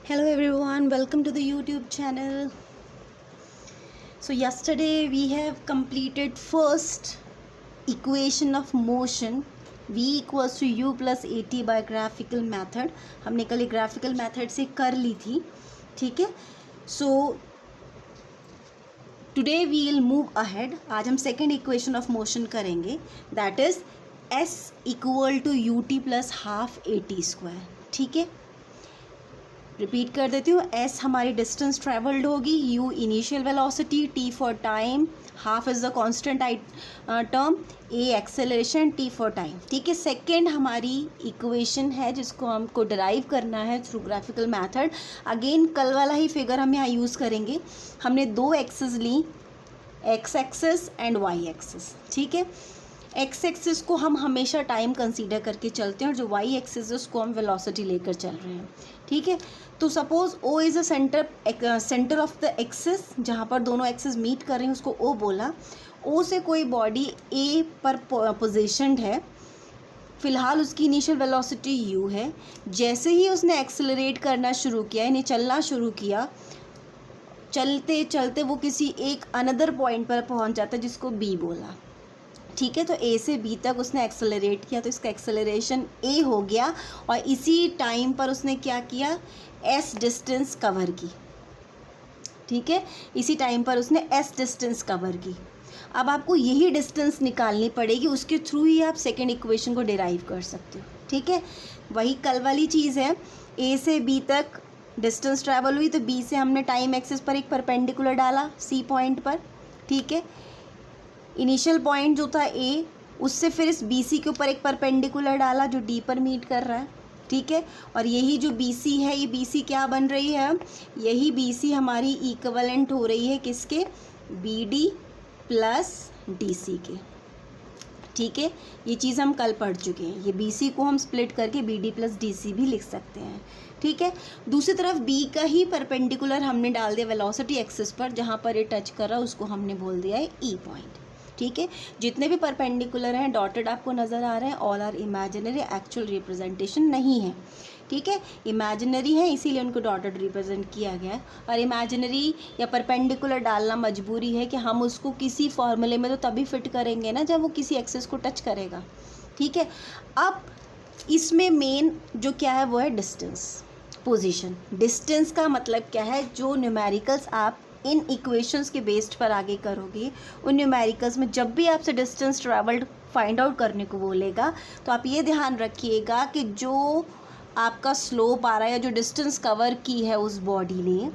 Hello everyone, welcome to the YouTube channel. So yesterday we have completed first equation of motion v equals to u plus at by graphical method. हमने कल graphical method से कर ली थी, ठीक है. So today we will move ahead. आज हम second equation of motion करेंगे, that is s equal to ut plus half at square. ठीक है, रिपीट कर देती हूँ. एस हमारी डिस्टेंस ट्रेवल्ड होगी, you initial velocity, T for time, half is the constant term, A acceleration, T for time. ठीक है, सेकंड हमारी इक्वेशन है जिसको हमको डिराइव करना है थ्रू ग्राफिकल मेथड. अगेन कल वाला ही फिगर हम यहाँ यूज़ करेंगे. हमने दो एक्सेस ली, X axes and Y axes. ठीक है, एक्स एक्सिस को हम हमेशा टाइम कंसीडर करके चलते हैं और जो वाई एक्सिस है उसको हम वेलोसिटी लेकर चल रहे हैं. ठीक है, तो suppose O is a centre of the axis, जहाँ पर दोनों एक्सिस मीट कर रहे हैं उसको ओ बोला. ओ से कोई बॉडी ए पर पोजीशनड है, फ़िलहाल उसकी इनिशियल वेलोसिटी यू है. जैसे ही उसने एक्सेलरेट करना शुरू किया, यानी चलना शुरू किया, चलते चलते वो किसी एक अनदर पॉइंट पर पहुँच जाता है जिसको बी बोला. ठीक है, तो ए से बी तक उसने एक्सेलरेट किया तो इसका एक्सेलरेशन ए हो गया और इसी टाइम पर उसने क्या किया, एस डिस्टेंस कवर की. ठीक है, इसी टाइम पर उसने एस डिस्टेंस कवर की. अब आपको यही डिस्टेंस निकालनी पड़ेगी, उसके थ्रू ही आप सेकेंड इक्वेशन को डिराइव कर सकते हो. ठीक है, वही कल वाली चीज़ है. ए से बी तक डिस्टेंस ट्रैवल हुई तो बी से हमने टाइम एक्सिस पर एक परपेंडिकुलर डाला सी पॉइंट पर. ठीक है, इनिशियल पॉइंट जो था ए, उससे फिर इस बी सी के ऊपर एक परपेंडिकुलर डाला जो डी पर मीट कर रहा है. ठीक है, और यही जो बी सी है, ये बी सी क्या बन रही है, यही बी सी हमारी इक्विवेलेंट हो रही है किसके, B D plus D C के. ठीक है, ये चीज़ हम कल पढ़ चुके हैं. ये बी सी को हम स्प्लिट करके B D plus D C भी लिख सकते हैं. ठीक है, दूसरी तरफ बी का ही परपेंडिकुलर हमने डाल दिया वेलोसिटी एक्सिस पर, जहाँ पर ये टच कर रहा है उसको हमने बोल दिया है ई पॉइंट. ठीक है, जितने भी परपेंडिकुलर हैं डॉटेड आपको नज़र आ रहे हैं, all are imaginary, actual representation नहीं है. ठीक है, इमेजिनरी है इसीलिए उनको डॉटेड रिप्रेजेंट किया गया है. और इमेजिनरी या परपेंडिकुलर डालना मजबूरी है कि हम उसको किसी फॉर्मूले में तो तभी फिट करेंगे ना जब वो किसी एक्सिस को टच करेगा. ठीक है, अब इसमें मेन जो क्या है वो है डिस्टेंस, पोजीशन. डिस्टेंस का मतलब क्या है, जो न्यूमेरिकल्स आप इन इक्वेशंस के बेस्ड पर आगे करोगे, उन न्यूमेरिकल्स में जब भी आपसे डिस्टेंस ट्रैवल्ड फाइंड आउट करने को बोलेगा तो आप ये ध्यान रखिएगा कि जो आपका स्लोप आ रहा है या जो डिस्टेंस कवर की है उस बॉडी ने,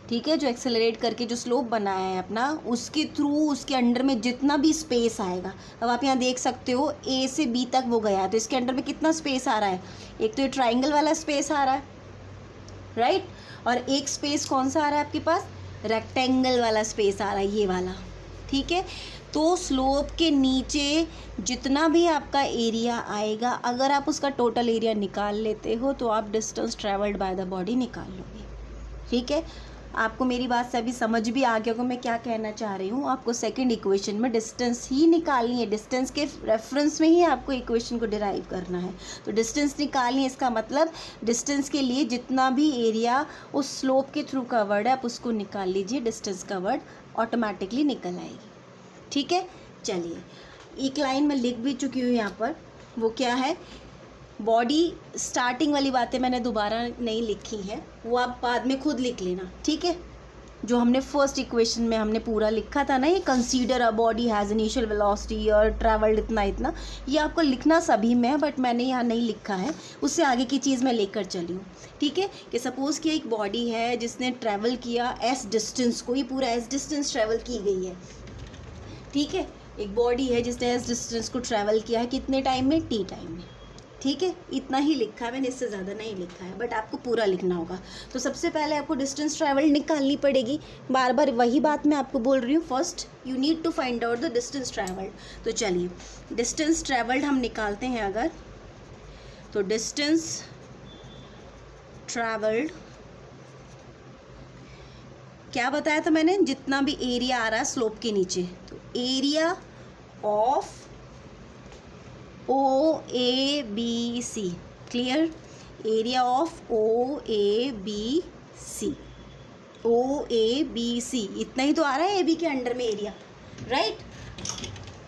ठीक है, जो एक्सेलरेट करके जो स्लोप बनाया है अपना, उसके थ्रू उसके अंडर में जितना भी स्पेस आएगा. अब आप यहाँ देख सकते हो ए से बी तक वो गया तो इसके अंडर में कितना स्पेस आ रहा है, एक तो ये ट्राइंगल वाला स्पेस आ रहा है, राइट, और एक स्पेस कौन सा आ रहा है आपके पास, रेक्टेंगल वाला स्पेस आ रहा है, ये वाला. ठीक है, तो स्लोप के नीचे जितना भी आपका एरिया आएगा, अगर आप उसका टोटल एरिया निकाल लेते हो तो आप distance travelled by the body निकाल लोगे. ठीक है, आपको मेरी बात से अभी समझ भी आ गया कि मैं क्या कहना चाह रही हूँ. आपको सेकंड इक्वेशन में डिस्टेंस ही निकालनी है, डिस्टेंस के रेफरेंस में ही आपको इक्वेशन को डिराइव करना है. तो डिस्टेंस निकालनी है, इसका मतलब डिस्टेंस के लिए जितना भी एरिया उस स्लोप के थ्रू कवर्ड है आप उसको निकाल लीजिए, डिस्टेंस कवर्ड ऑटोमेटिकली निकल आएगी. ठीक है, चलिए एक लाइन में लिख भी चुकी हूँ यहाँ पर, वो क्या है, बॉडी स्टार्टिंग वाली बातें मैंने दोबारा नहीं लिखी हैं, वो आप बाद में खुद लिख लेना. ठीक है, जो हमने फर्स्ट इक्वेशन में हमने पूरा लिखा था ना, ये consider a body has initial velocity और ट्रैवल्ड इतना इतना, ये आपको लिखना सभी में है बट मैंने यहाँ नहीं लिखा है, उससे आगे की चीज़ मैं लेकर चली हूँ. ठीक है, कि सपोज़ कि एक बॉडी है जिसने ट्रैवल किया एस डिस्टेंस को, ये पूरा एस डिस्टेंस ट्रैवल की गई है. ठीक है, एक बॉडी है जिसने एस डिस्टेंस को ट्रैवल किया है कितने टाइम में, टी टाइम में. ठीक है, इतना ही लिखा है मैंने, इससे ज़्यादा नहीं लिखा है, बट आपको पूरा लिखना होगा. तो सबसे पहले आपको डिस्टेंस ट्रैवल निकालनी पड़ेगी. बार बार वही बात मैं आपको बोल रही हूँ, first you need to find out the distance travelled. तो चलिए डिस्टेंस ट्रैवल्ड हम निकालते हैं अगर, तो डिस्टेंस ट्रैवल्ड क्या बताया था मैंने, जितना भी एरिया आ रहा है स्लोप के नीचे, तो area of O A B C, clear, area of O A B C, O A B C, इतना ही तो आ रहा है ए बी के अंडर में एरिया, राइट,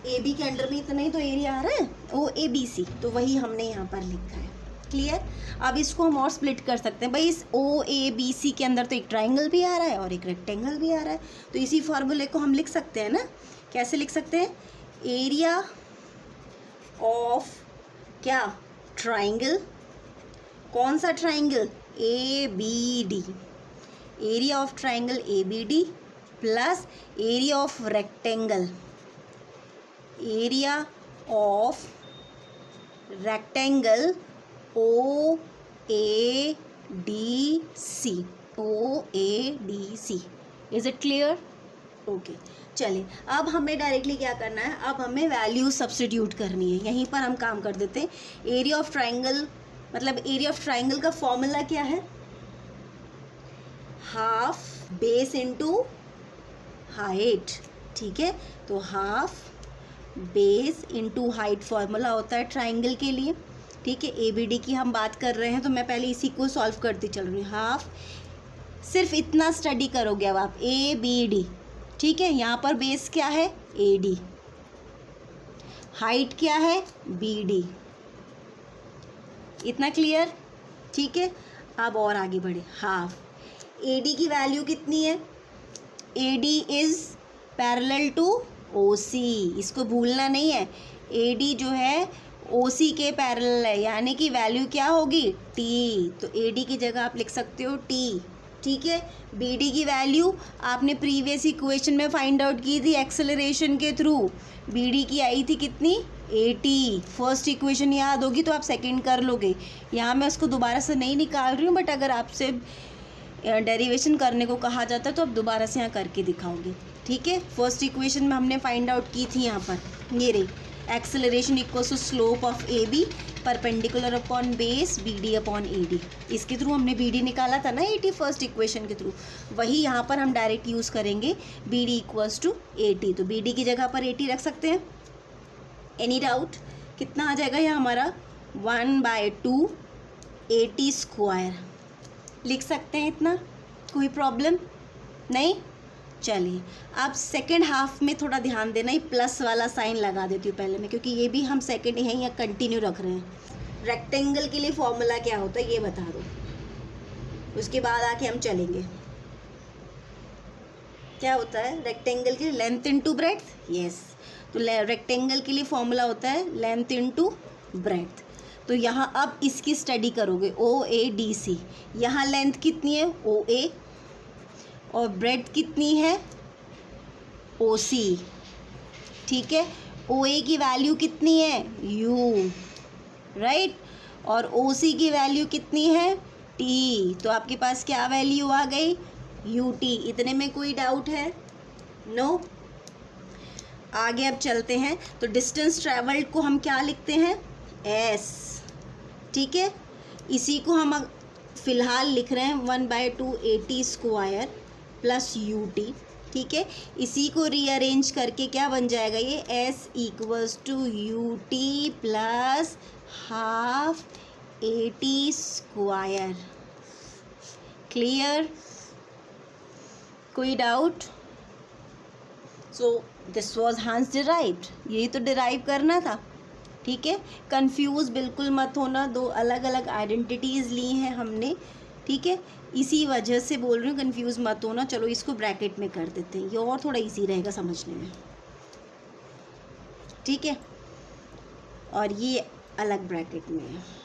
ए बी के अंडर में इतना ही तो एरिया आ रहा है, ओ ए बी सी, तो वही हमने यहाँ पर लिखा है। क्लियर? अब इसको हम और स्प्लिट कर सकते हैं भाई, इस ओ ए बी सी के अंदर तो एक ट्राइंगल भी आ रहा है और एक रेक्टेंगल भी आ रहा है, तो इसी फॉर्मूले को हम लिख सकते हैं ना, कैसे लिख सकते हैं, एरिया ऑफ क्या, ट्राइंगल, कौन सा triangle, A B D, area of triangle A B D plus area of rectangle, area of rectangle O A D C, O A D C. Is it clear? Okay, चलिए अब हमें directly क्या करना है, अब हमें वैल्यू सब्स्टिट्यूट करनी है, यहीं पर हम काम कर देते हैं। एरिया ऑफ ट्राइंगल, मतलब एरिया ऑफ ट्राइंगल का फॉर्मूला क्या है, हाफ बेस इनटू हाइट, ठीक है, तो half base into height formula होता है ट्राइंगल के लिए, ठीक है। ए बी डी की हम बात कर रहे हैं तो मैं पहले इसी को सॉल्व करती चल रही हूँ। हाफ, सिर्फ इतना स्टडी करोगे अब आप, ए बी डी, ठीक है, यहाँ पर बेस क्या है, ए डी, हाइट क्या है, बी डी, इतना क्लियर, ठीक है। अब और आगे बढ़े, हाफ, ए डी की वैल्यू कितनी है, A D is parallel to O C, इसको भूलना नहीं है, ए डी जो है ओ सी के पैरेलल है, यानी कि वैल्यू क्या होगी, टी, तो ए डी की जगह आप लिख सकते हो टी, ठीक है। बी डी की वैल्यू आपने प्रीवियस इक्वेशन में फाइंड आउट की थी एक्सेलरेशन के थ्रू, बी डी की आई थी कितनी, 80, फर्स्ट इक्वेशन याद होगी तो आप सेकंड कर लोगे, यहाँ मैं उसको दोबारा से नहीं निकाल रही हूँ, बट अगर आपसे डेरिवेशन करने को कहा जाता है तो आप दोबारा से यहाँ करके दिखाओगे, ठीक है। फर्स्ट इक्वेशन में हमने फाइंड आउट की थी, यहाँ पर ये रही, acceleration equals to slope of A B perpendicular upon base B D upon A D, इसके थ्रू हमने बी डी निकाला था ना 80 फर्स्ट इक्वेशन के थ्रू, वही यहाँ पर हम डायरेक्ट यूज़ करेंगे, बी डी इक्वल्स टू 80, तो बी डी की जगह पर 80 रख सकते हैं। Any doubt? कितना आ जाएगा यहाँ हमारा 1/2 80 स्क्वायर, लिख सकते हैं इतना, कोई प्रॉब्लम नहीं। चलिए अब सेकेंड हाफ में थोड़ा ध्यान देना, ही प्लस वाला साइन लगा देती हूँ पहले मैं, क्योंकि ये भी हम सेकेंड यहीं या कंटिन्यू रख रहे हैं। रेक्टेंगल के लिए फॉर्मूला क्या होता है ये बता दो, उसके बाद आके हम चलेंगे। क्या होता है रेक्टेंगल के लिए, लेंथ इनटू ब्रेड्थ, यस, तो रेक्टेंगल के लिए फॉर्मूला होता है लेंथ इनटू ब्रेड्थ। तो यहाँ अब इसकी स्टडी करोगे, ओ ए डी सी, यहाँ लेंथ कितनी है, ओ ए, और ब्रेड्थ कितनी है, ओ सी, ठीक है। ओ ए की वैल्यू कितनी है, यू, राइट, और ओ सी की वैल्यू कितनी है, टी, तो आपके पास क्या वैल्यू आ गई, यू टी। इतने में कोई डाउट है, नो? आगे अब चलते हैं, तो डिस्टेंस ट्रैवल्ड को हम क्या लिखते हैं, एस, ठीक है। इसी को हम फ़िलहाल लिख रहे हैं 1/2 80 स्क्वायर प्लस यू टी, ठीक है। इसी को रीअरेंज करके क्या बन जाएगा ये, S equals to U T plus half 80 square. Clear? कोई doubt? So this was hence derived, यही तो डिराइव करना था, ठीक है। कंफ्यूज बिल्कुल मत होना, दो अलग अलग आइडेंटिटीज़ ली हैं हमने, ठीक है, इसी वजह से बोल रही हूँ, कंफ्यूज मत होना। चलो इसको ब्रैकेट में कर देते हैं, ये और थोड़ा इजी रहेगा समझने में, ठीक है, और ये अलग ब्रैकेट में है।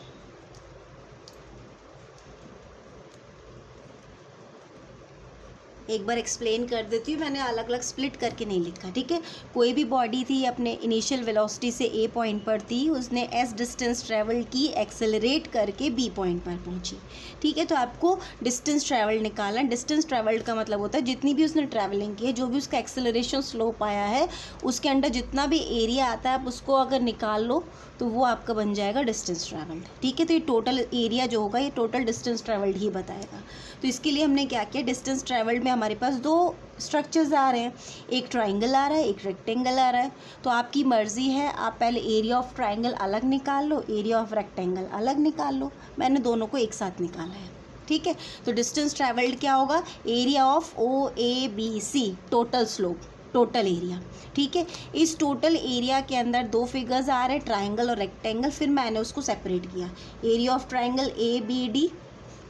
एक बार एक्सप्लेन कर देती हूँ, मैंने अलग अलग स्प्लिट करके नहीं लिखा, ठीक है। कोई भी बॉडी थी अपने इनिशियल वेलोसिटी से ए पॉइंट पर थी, उसने एस डिस्टेंस ट्रैवल की, एक्सेलरेट करके बी पॉइंट पर पहुंची, ठीक है। तो आपको डिस्टेंस ट्रैवल निकालना, डिस्टेंस ट्रैवल्ड का मतलब होता है जितनी भी उसने ट्रैवलिंग की है, जो भी उसका एक्सेलरेशन स्लोप आया है, उसके अंडर जितना भी एरिया आता है आप उसको अगर निकाल लो तो वो आपका बन जाएगा डिस्टेंस ट्रैवल्ड। ठीक है, तो ये टोटल एरिया जो होगा ये टोटल डिस्टेंस ट्रैवल्ड ही बताएगा। तो इसके लिए हमने क्या किया, डिस्टेंस ट्रैवल्ड में हमारे पास दो स्ट्रक्चर्स आ रहे हैं, एक ट्राइंगल आ रहा है, एक रेक्टेंगल आ रहा है। तो आपकी मर्ज़ी है, आप पहले एरिया ऑफ ट्राइंगल अलग निकाल लो, एरिया ऑफ रेक्टेंगल अलग निकाल लो। मैंने दोनों को एक साथ निकाला है। ठीक है, तो डिस्टेंस ट्रैवल्ड क्या होगा, area of OABC, total slope, total area. ठीक है, इस टोटल एरिया के अंदर दो फिगर्स आ रहे हैं, ट्राइंगल और रेक्टेंगल, फिर मैंने उसको सेपरेट किया, एरिया ऑफ ट्राइंगल ABD,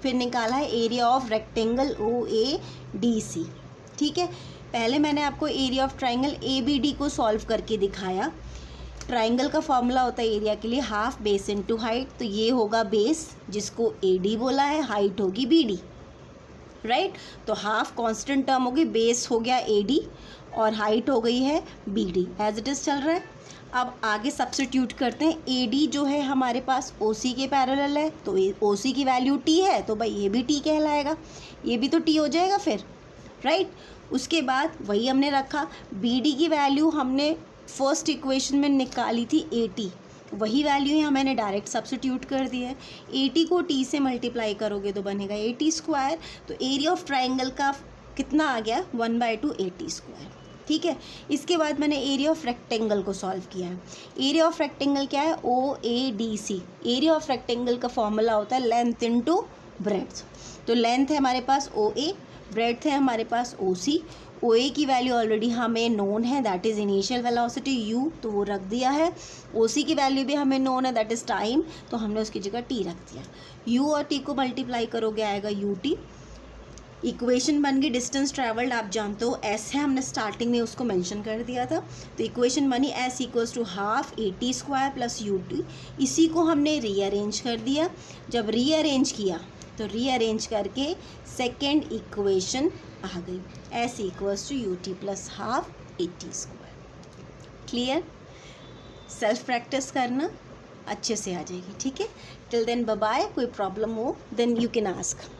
फिर निकाला है एरिया ऑफ रेक्टेंगल OADC। ठीक है, पहले मैंने आपको एरिया ऑफ ट्राइंगल ABD को सॉल्व करके दिखाया। ट्राइंगल का फॉर्मूला होता है एरिया के लिए हाफ बेस इनटू हाइट, तो ये होगा बेस जिसको AD बोला है, हाइट होगी BD, राइट। तो हाफ कांस्टेंट टर्म होगी, बेस हो गया AD और हाइट हो गई है BD, एज इट इज़ चल रहा है। अब आगे सब्स्टिट्यूट करते हैं, AD जो है हमारे पास OC के पैरेलल है, तो OC की वैल्यू T है, तो भाई ये भी T कहलाएगा, ये भी तो T हो जाएगा फिर, राइट। उसके बाद वही हमने रखा, BD की वैल्यू हमने फर्स्ट इक्वेशन में निकाली थी 80, वही वैल्यू यहाँ मैंने डायरेक्ट सब्स्टिट्यूट कर दी है। 80 को T से मल्टीप्लाई करोगे तो बनेगा 80 स्क्वायर, तो एरिया ऑफ ट्राइंगल का कितना आ गया, 1/2 80 स्क्वायर। ठीक है, इसके बाद मैंने एरिया ऑफ रेक्टेंगल को सॉल्व किया है। एरिया ऑफ रेक्टेंगल क्या है, OADC। एरिया ऑफ रेक्टेंगल का फॉर्मूला होता है लेंथ इनटू ब्रेड्थ। तो लेंथ है हमारे पास OA, ब्रेड्थ है हमारे पास OC। OA की वैल्यू ऑलरेडी हमें नोन है, that is initial velocity U, तो वो रख दिया है। OC की वैल्यू भी हमें नोन है, दैट इज़ टाइम, तो हमने उसकी जगह T रख दिया। U और T को मल्टीप्लाई करोगे आएगा UT। इक्वेशन बन गई डिस्टेंस ट्रैवल्ड, आप जानते हो S है, हमने स्टार्टिंग में उसको मेंशन कर दिया था। तो इक्वेशन बनी S equals to half 80 square plus UT। इसी को हमने रीअरेंज कर दिया। जब रीअरेंज किया तो रीअरेंज करके सेकेंड इक्वेशन आ गई, S equals to UT plus half 80 square. Clear, self practice करना अच्छे से आ जाएगी। ठीक है, टिल देन बाय बाय। कोई प्रॉब्लम हो देन यू कैन आस्क।